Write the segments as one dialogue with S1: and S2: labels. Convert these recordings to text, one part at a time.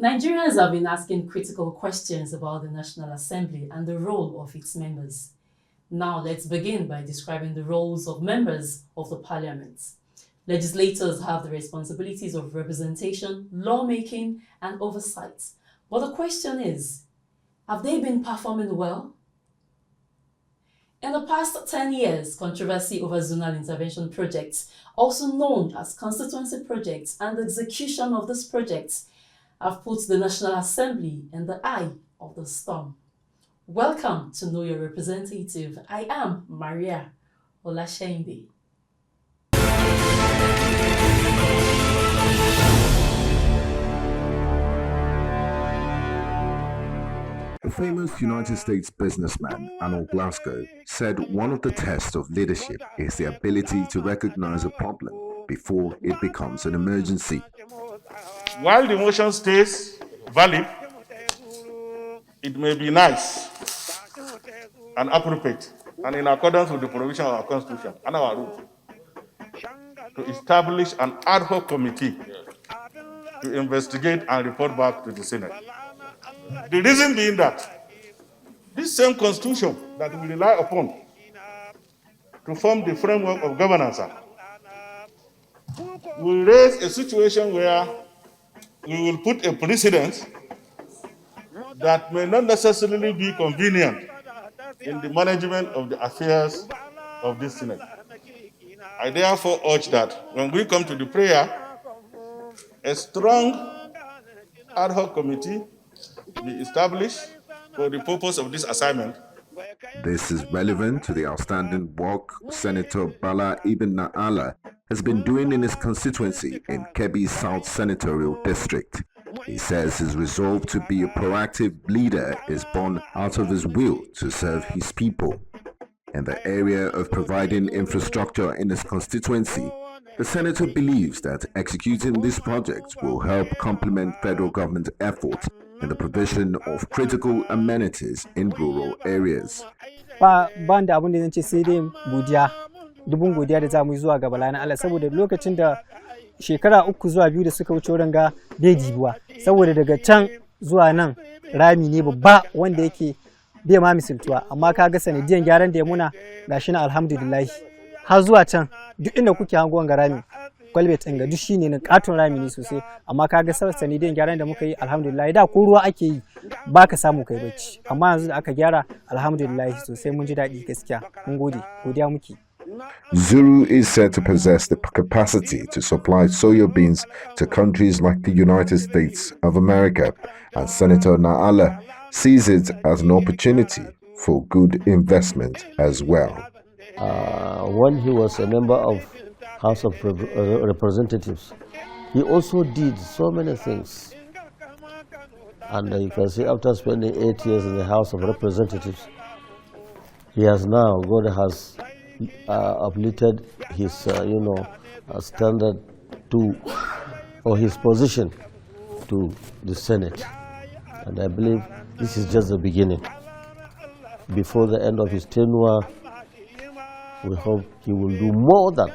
S1: Nigerians have been asking critical questions about the National Assembly and the role of its members. Now let's begin by describing the roles of members of the parliament. Legislators have the responsibilities of representation, lawmaking, and oversight. But the question is, have they been performing well? In the past 10 years, controversy over zonal intervention projects, also known as constituency projects, and the execution of these projects have put the National Assembly in the eye of the storm. Welcome to Know Your Representative. I am Maria Olashende.
S2: A famous United States businessman, Arnold Glasgow, said one of the tests of leadership is the ability to recognize a problem before it becomes an emergency.
S3: While the motion stays valid, it may be nice and appropriate and in accordance with the provision of our Constitution and our rules to establish an ad hoc committee to investigate and report back to the Senate. The reason being that this same Constitution that we rely upon to form the framework of governance will raise a situation where we will put a precedent that may not necessarily be convenient in the management of the affairs of this Senate. I therefore urge that when we come to the prayer, a strong ad hoc committee be established for the purpose of this assignment.
S2: This is relevant to the outstanding work Senator Bala Nba Na Allah has been doing in his constituency in Kebbi South Senatorial District. He says his resolve to be a proactive leader is born out of his will to serve his people. In the area of providing infrastructure in his constituency, the senator believes that executing this project will help complement federal government efforts in the provision of critical amenities in rural areas.
S4: Ban da abin da zan ce sai dai godiya, dubun godiya da zamu yi zuwa ga Bala Na Allah saboda lokacin da shekara 3 zuwa 2 da suka wuce wurin ga bai jibuwa saboda daga can zuwa nan rami ne babba wanda yake bai ma misaltuwa amma kaga sanadiyan gyaran da ya muna gashi na alhamdulillah har zuwa can duk inda kuke hangon ga rami kwalbet ɗin ga duk shine na katon rami ne sosai amma kaga sanadiyan gyaran da muka yi alhamdulillah da ko ruwa ake yi baka samu kai bacci amma yanzu da aka gyara alhamdulillah sosai mun ji daɗi gaskiya mun gode godiya muke.
S2: Zuru is said to possess the capacity to supply soya beans to countries like the United States of America, and Senator Na Allah sees it as an opportunity for good investment as well.
S5: When he was a member of House of Representatives, he also did so many things. And you can see after spending 8 years in the House of Representatives, he has now, God has uplifted his, standard to, or his position to the Senate. And I believe this is just the beginning. Before the end of his tenure, we hope he will do more than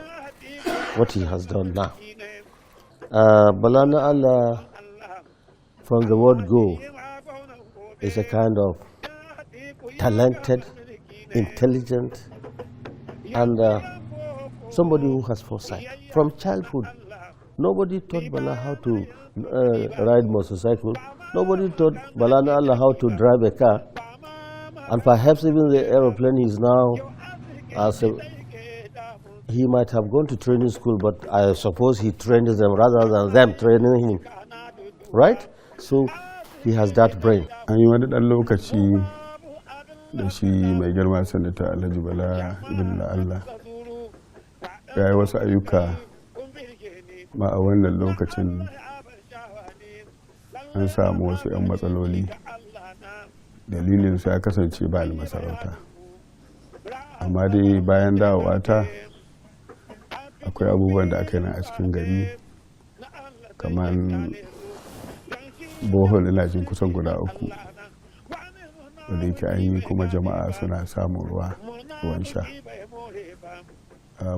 S5: what he has done now. Bala Na Allah, from the word go, is a kind of talented, intelligent, and somebody who has foresight. From childhood, nobody taught Bala how to ride motorcycle. Nobody taught Bala Na Allah how to drive a car. And perhaps even the aeroplane is now, he might have gone to training school, but I suppose he trained them rather than them training him. Right? So he has that brain.
S6: An yi wani ɗan lokaci da shi mai girma Sanata Alhaji Bala Nba Na Allah ya yi wasu ayyuka ma a wannan lokacin an samu wasu 'yan matsaloli dalilin sa ya kasance ba ni masarauta amma dai bayan dawowa ta akwai abubuwan da aka yi a cikin gari kamar bohol ina jin kusan guda 3 wanda yake an yi kuma jama'a suna samun ruwan sha.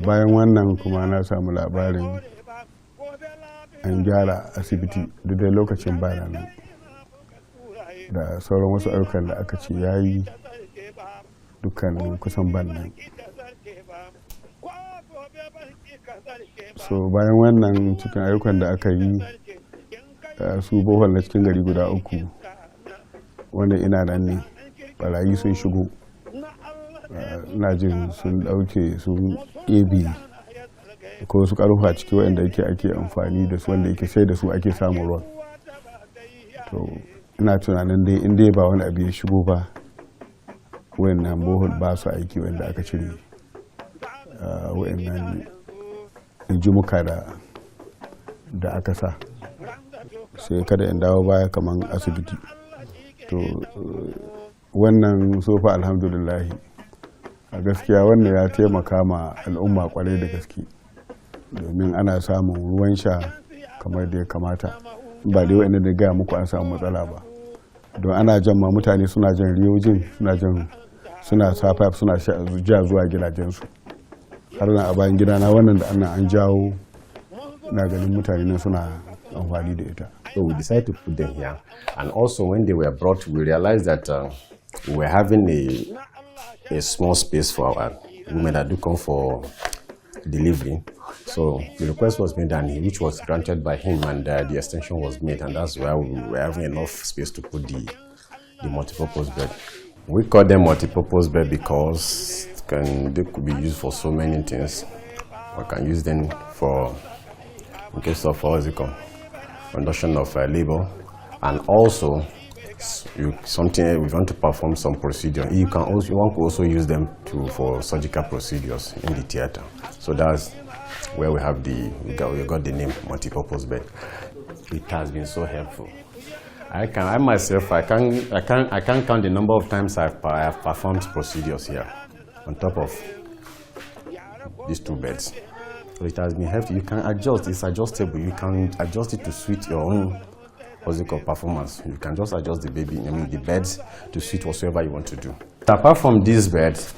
S6: Bayan wannan kuma na samu labarin an gyara asibiti duk da lokacin bana nan da sauran wasu ayyukan da aka ce ya yi dukkan kusan bannan. So bayan wannan cikin ayyukan da aka yi su bohol na cikin gari guda 3 wanda ina nan ne barayi sun shigo, na jin sun dauke sun ebi ko su karfa ciki wanda ake amfani da su, wanda yake sai da su ake samun ruwan. To ina tunanin dai in dai ba wani abu ya shigo ba wayannan bohol ba su aiki wanda aka cire wayannan injimuka da aka sa, sai kada in dawo baya kaman asibiti. To wannan sofa alhamdulillah a gaskiya wannan ya taimaka ma al'umma kwarai da gaske, domin ana samun ruwan sha kamar da ya kamata, ba dai wa'anda da gaya muku an samu matsala ba, don ana jan ma mutane suna jan riyojin suna sa pipe suna ja zuwa gidajensu. Har na a bayan gidana wannan da an jawo, na ganin mutane nan suna amfani da ita.
S7: So we decided to put them here, and also when they were brought, we realized that we were having a small space for our women that do come for delivery. So the request was made, and which was granted by him, and the extension was made, and that's why we were having enough space to put the multi-purpose bed. We call them multi-purpose bed because they could be used for so many things. We can use them for, in case of conduction of labor, and also something we want to perform some procedure. One could also use them for surgical procedures in the theater. So that's where we have we got the name multi-purpose bed. It has been so helpful. I myself can't count the number of times I've performed procedures here on top of these 2 beds. So it has been helpful. You can adjust. It's adjustable. You can adjust it to suit your own performance. You can just adjust the beds to suit whatsoever you want to do. Apart from these beds,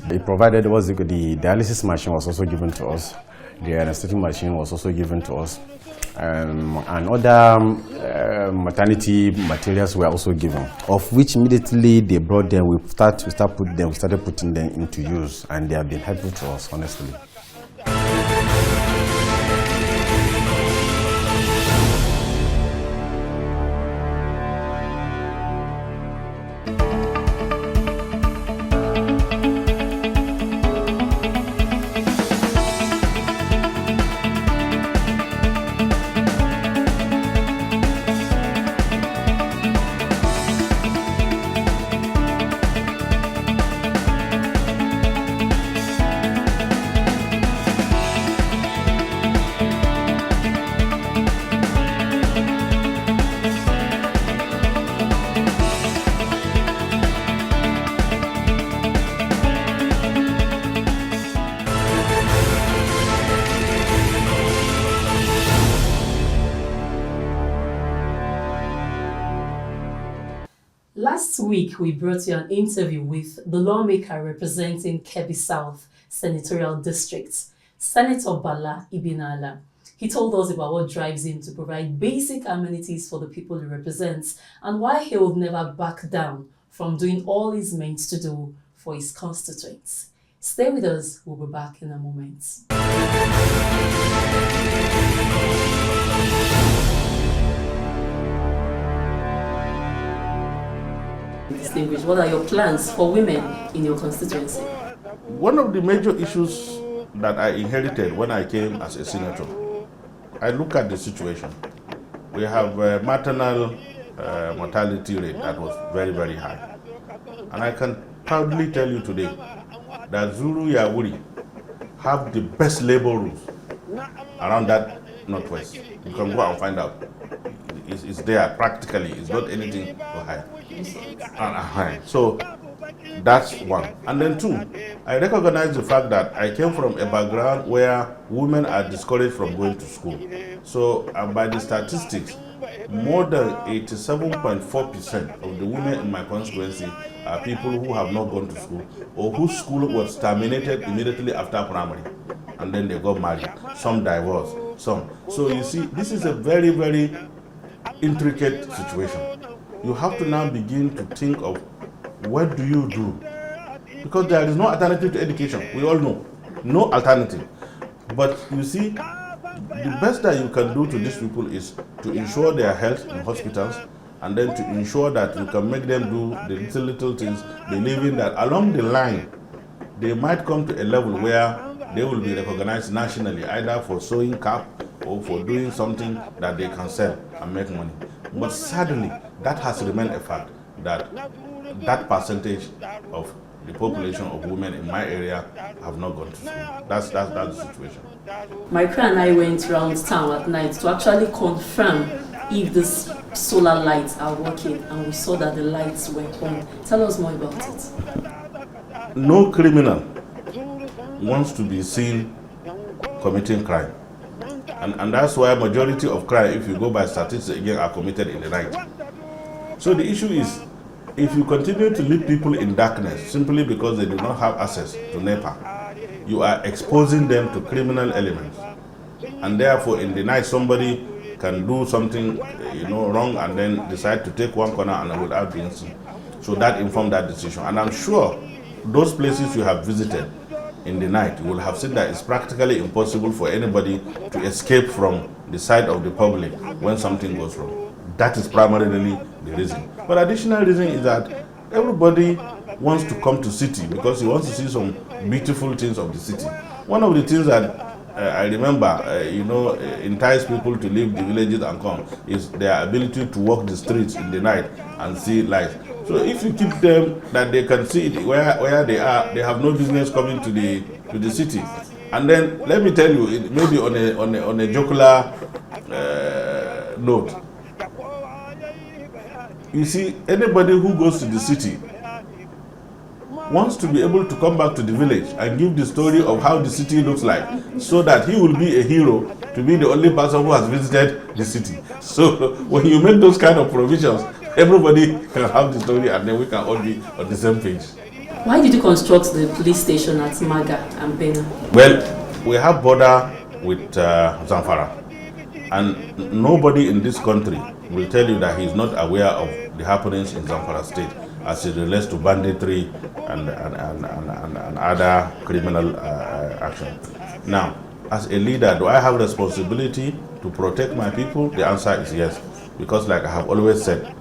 S7: they provided the dialysis machine was also given to us. The anesthetic machine was also given to us. And other maternity materials were also given, of which immediately they brought them. We started putting them into use, and they have been helpful to us, honestly.
S1: Last week, we brought you an interview with the lawmaker representing Kebbi South Senatorial District, Senator Bala Nba Na Allah. He told us about what drives him to provide basic amenities for the people he represents and why he will never back down from doing all he's meant to do for his constituents. Stay with us, we'll be back in a moment. Distinguished, what are your plans for women in your constituency?
S3: One of the major issues that I inherited when I came as a senator, I look at the situation. We have a maternal mortality rate that was very, very high. And I can proudly tell you today that Zulu Yawuri have the best labor rules around that northwest. You can go and find out. It's there practically. It's not anything to hide. So that's one. And then 2, I recognize the fact that I came from a background where women are discouraged from going to school. So by the statistics, more than 87.4% of the women in my constituency are people who have not gone to school or whose school was terminated immediately after primary, and then they got married. Some divorced, some. So you see, this is a very, very intricate situation. you have to now begin to think of what do you do? Because there is no alternative to education. We all know. No alternative. But you see, the best that you can do to these people is to ensure their health in hospitals, and then to ensure that you can make them do the little things, believing that along the line, they might come to a level where they will be recognized nationally, either for sewing cap or for doing something that they can sell and make money. But sadly, that has remained a fact, that that percentage of the population of women in my area have not gone to school. That's the situation.
S1: My crew and I went around town at night to actually confirm if these solar lights are working, and we saw that the lights were on. Tell us more about it.
S3: No criminal wants to be seen committing crime. And that's why majority of crime, if you go by statistics again, are committed in the night. So the issue is, if you continue to leave people in darkness simply because they do not have access to NEPA, you are exposing them to criminal elements. And therefore, in the night, somebody can do something wrong and then decide to take one corner and without being seen. So that informed that decision. And I'm sure those places you have visited in the night, you will have seen that it's practically impossible for anybody to escape from the sight of the public when something goes wrong. That is primarily the reason. But additional reason is that everybody wants to come to city because he wants to see some beautiful things of the city. One of the things that I remember, entice people to leave the villages and come is their ability to walk the streets in the night and see lights. So if you keep them that they can see it where they are, they have no business coming to the city. And then let me tell you, maybe on a jocular note. You see, anybody who goes to the city wants to be able to come back to the village and give the story of how the city looks like, so that he will be a hero to be the only person who has visited the city. So when you make those kind of provisions, everybody can have the story and then we can all be on the same page.
S1: Why did you construct the police station at Maga and Bena?
S3: Well, we have border with Zamfara, and nobody in this country will tell you that he is not aware of the happenings in Zamfara state as it relates to banditry and other criminal action. Now, as a leader, do I have responsibility to protect my people? The answer is yes, because like I have always said,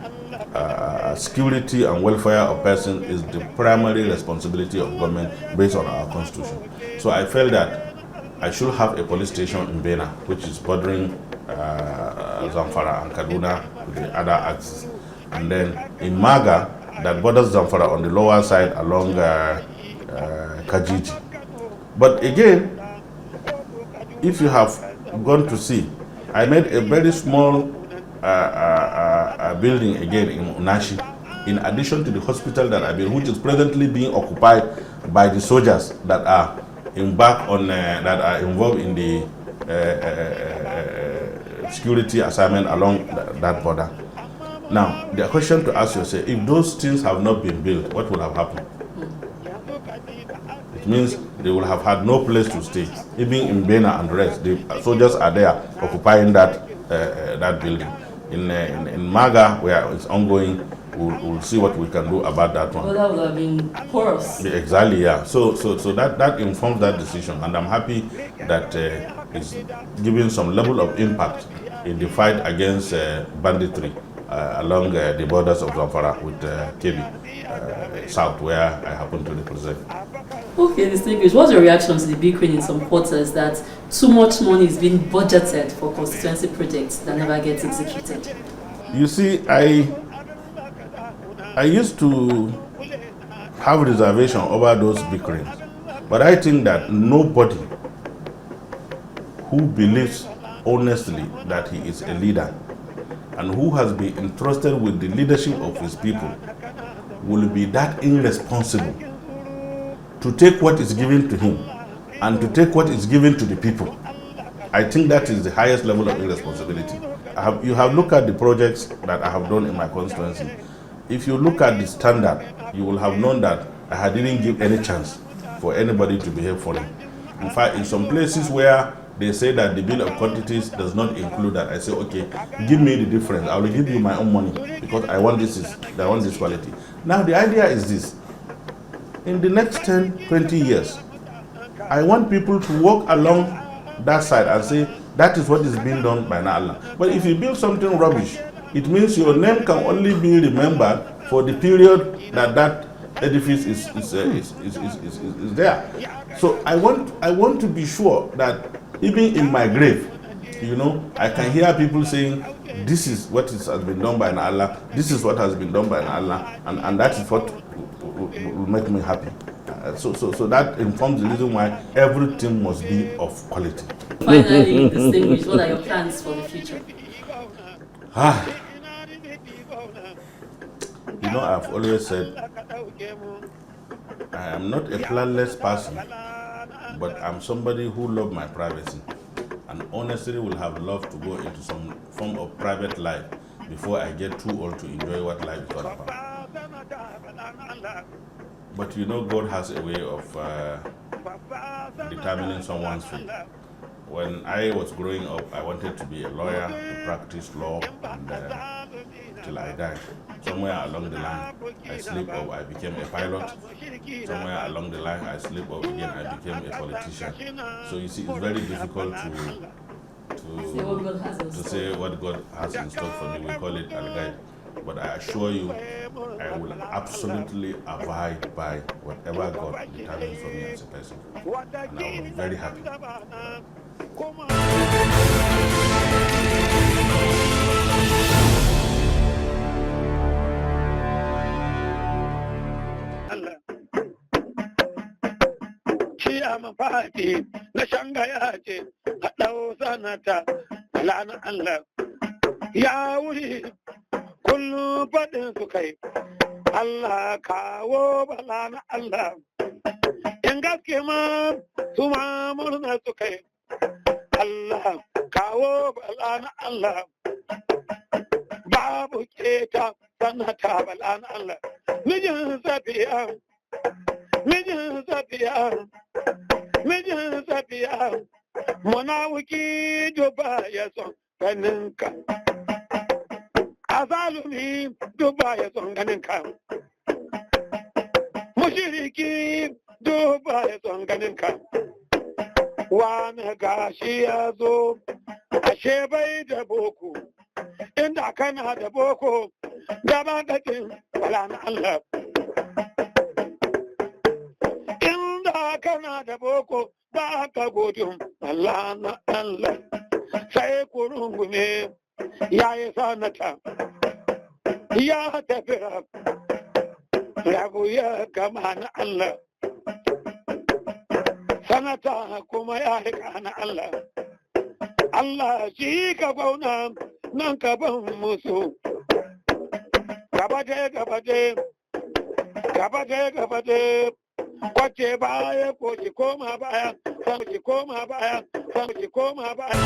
S3: security and welfare of persons is the primary responsibility of government based on our constitution. So I felt that I should have a police station in Bena, which is bordering Zamfara and Kaduna with the other axis. And then in Maga, that borders Zamfara on the lower side along Kajiji. But again, if you have gone to see, I made a very small building again in Unashi, in addition to the hospital that I built, which is presently being occupied by the soldiers that are that are involved in the security assignment along that border. Now, the question to ask yourself, if those things have not been built, what will have happened? It means they will have had no place to stay. Even in Bena and the rest, the soldiers are there occupying that building. In Maga, where it's ongoing, we'll see what we can do about that one.
S1: Well, that would have been porous.
S3: Exactly, yeah. So that informs that decision, and I'm happy that it's giving some level of impact in the fight against banditry along the borders of Zamfara with Kebbi South, where I happen to represent.
S1: Okay, distinguished. What's your reaction to the bickering in some quarters that too much money is being budgeted for constituency projects that never get executed?
S3: You see, I used to have reservation over those bickerings, but I think that nobody who believes honestly that he is a leader and who has been entrusted with the leadership of his people will be that irresponsible to take what is given to him and to take what is given to the people. I think that is the highest level of irresponsibility. You have looked at the projects that I have done in my constituency. If you look at the standard, you will have known that I didn't give any chance for anybody to behave funny. In fact, in some places where they say that the bill of quantities does not include that. I say, okay, give me the difference. I will give you my own money because I want this quality. Now the idea is this. In the next 10, 20 years, I want people to walk along that side and say, that is what is being done by Na Allah. But if you build something rubbish, it means your name can only be remembered for the period that edifice is there. So I want to be sure that even in my grave, I can hear people saying, this is what has been done by Na Allah, this is what has been done by Na Allah, and that is what will make me happy. So that informs the reason why everything must be of quality.
S1: Finally, distinguished, what are your plans for the future?
S3: I've always said, I am not a planless person, but I'm somebody who loves my privacy, and honestly will have loved to go into some form of private life before I get too old to enjoy what life is all about. But God has a way of determining someone's fate. When I was growing up, I wanted to be a lawyer, to practice law, and till I died. Somewhere along the line, I slipped up, I became a pilot. Somewhere along the line, I slipped up again, I became a politician. So you see, it's very difficult to say what God has in store for me. We call it al-guide. But I assure you, I will absolutely abide by whatever God determines for me as a person. And I will be very happy.
S8: Party, na shangaya ce, haɗau sanata, Bala Na Allah. Ya wuri, kullum faɗin su kai, Allah kawo Bala Na Allah. In gaske ma, su ma murna su kai, Allah kawo Bala Na Allah. Babu keta sanata Bala Na Allah. Mijin Safiya, mijin Safiya, munawiki duba ya son ganinka. Azalumi duba ya son ganinka. Mushiriki duba ya son ganinka. Wani gashi ya zo, ashe bai da boko. Inda kana da boko, gaba ɗakin Bala Na Allah. Kana da boko ba ka godin Bala Na Allah, sai ku rungume ya yi sanata ya tafi rabu ya gama na Allah, sanata kuma ya rika na Allah. Allah shi ka bauna nan ka ban musu gabade kwace baya ko ki koma baya, san ki koma baya, san ki koma baya.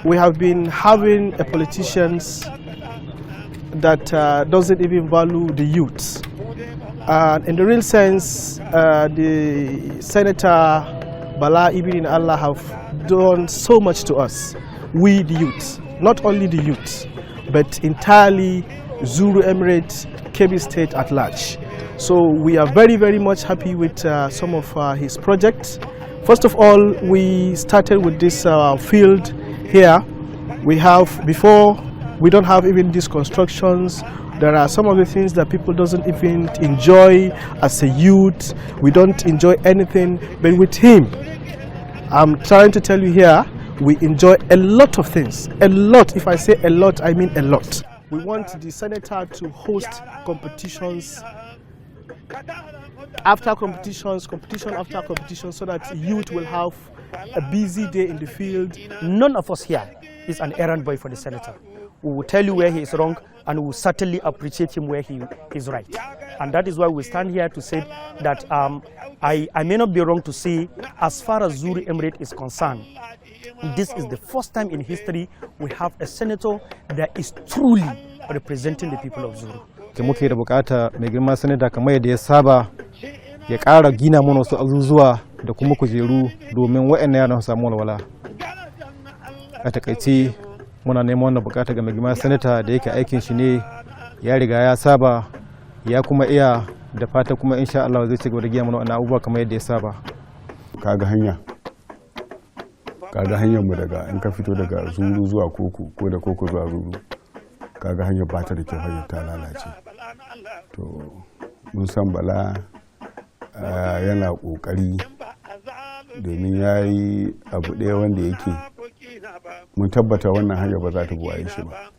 S9: We have been having politicians that doesn't even value the youth. In the real sense, the Senator Bala Nba Na Allah have done so much to us, we the youth, not only the youth, but entirely Zulu Emirate, Kebbi State at large. So we are very, very much happy with some of his projects. First of all, we started with this field here. We have, before, we don't have even these constructions. There are some of the things that people doesn't even enjoy as a youth. We don't enjoy anything, but with him, I'm trying to tell you here, we enjoy a lot of things. A lot. If I say a lot, I mean a lot. We want the senator to host competitions after competitions, competition after competition, so that youth will have a busy day in the field.
S10: None of us here is an errand boy for the senator. We will tell you where he is wrong, and we will certainly appreciate him where he is right. And that is why we stand here to say that I may not be wrong to say, as far as Zulu Emirate is concerned, this is the first time in history we have a senator that is truly representing the people of Zulu.
S4: Muke da bukata mai girma sanata kamar yadda ya saba ya ƙara gina mana wasu azuzuwa da kuma kujeru domin waɗannan yaran su samu walwala. A takaice muna neman wannan bukata ga mai girma sanata da yake aikin shi ne ya riga ya saba ya kuma iya, da fata kuma insha Allah zai ci gaba da gina mana wannan abubuwa kamar yadda ya saba.
S6: Kaga hanyar mu daga in ka fito daga Zuru zuwa Koko ko da Koko zuwa Zuru, kaga hanyar ba ta da kyau, hanyar ta lalace. To mun san Bala yana kokari domin ya yi abu ɗaya wanda yake mun tabbata wannan hanyar ba za ta buwaye shi ba.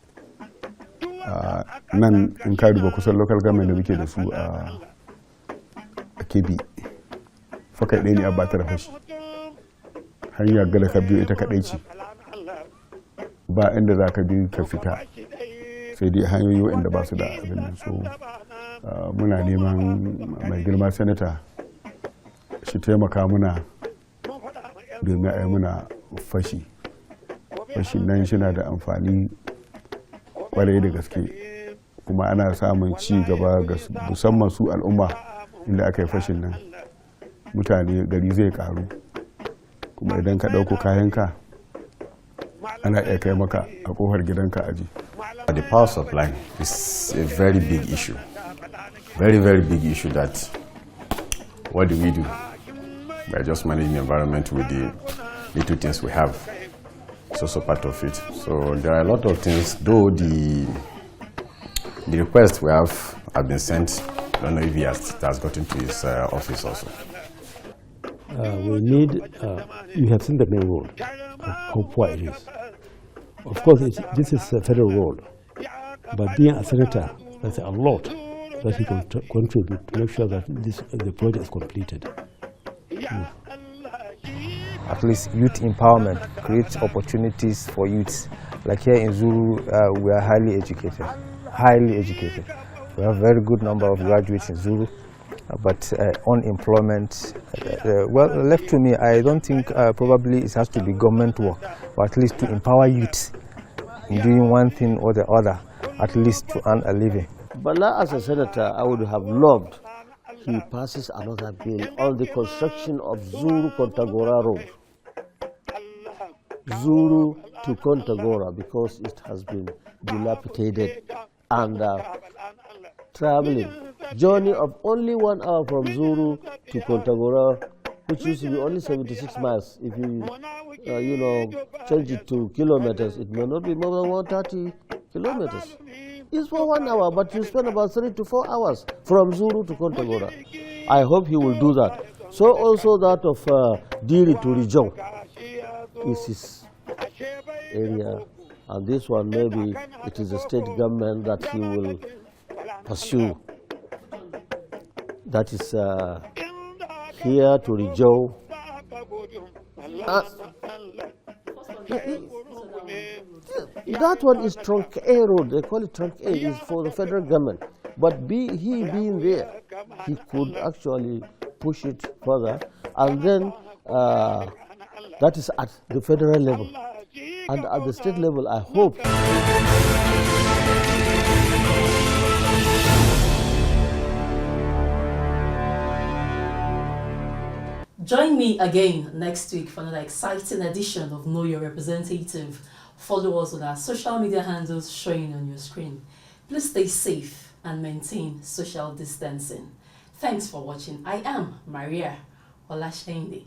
S6: Nan in ka duba kusan local government da muke da su a Kebbi, fakai ɗaya ne a ba ta da fashi. Hanya gada ka biyo ita kaɗai ce, ba inda za ka bi ka fita, sai dai hanyoyi waɗanda ba su da abin nan. So muna neman mai girma sanata shi taimaka muna domin a yi muna fashi. Fashin nan shi na da amfani kwarai da gaske, kuma ana samun ci gaba ga musamman su al'umma. Inda aka yi fashin nan, mutane gari zai karu, kuma idan ka ɗauko kayanka ana iya kai maka a ƙofar gidanka aji.
S7: The power supply is a very big issue, very, very big issue. That what do we do? By just managing the environment with the little things we have. It's also part of it. So there are a lot of things, though the requests we have been sent. I don't know if it has gotten to his office also.
S11: We need, you have seen the main road, how poor it is. Of course, this is a federal road, but being a senator, there's a lot that he can contribute to make sure that the project is completed.
S12: At least youth empowerment creates opportunities for youths. Like here in Zulu, we are highly educated. We have a very good number of graduates in Zulu, but unemployment, well, left to me, I don't think probably it has to be government work, but at least to empower youth in doing one thing or the other, at least to earn a living.
S5: Bala, as a senator, I would have loved he passes another bill on the construction of Zuru-Kontagora Road. Zuru to Kontagora, because it has been dilapidated and traveling. Journey of only 1 hour from Zuru to Kontagora, which used to be only 76 miles. If you, change it to kilometers, it may not be more than 130 kilometers. It's for 1 hour, but you spend about 3 to 4 hours from Zuru to Kontagora. I hope he will do that. So also that of Diri to Rijau is his area, and this one maybe it is the state government that he will pursue. That is here to Rijau. That one is Trunk A road, they call it Trunk A, is for the federal government. But he being there, he could actually push it further, and then that is at the federal level. And at the state level, I hope
S1: Join me again next week for another exciting edition of Know Your Representative. Follow us on our social media handles showing on your screen. Please stay safe and maintain social distancing. Thanks for watching. I am Maria Olashende.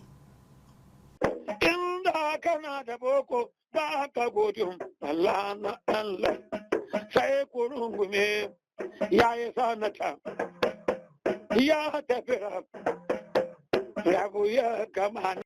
S8: Bala Na Allah, sai kurungume ya yi sanata ya tafi rabu ya gama.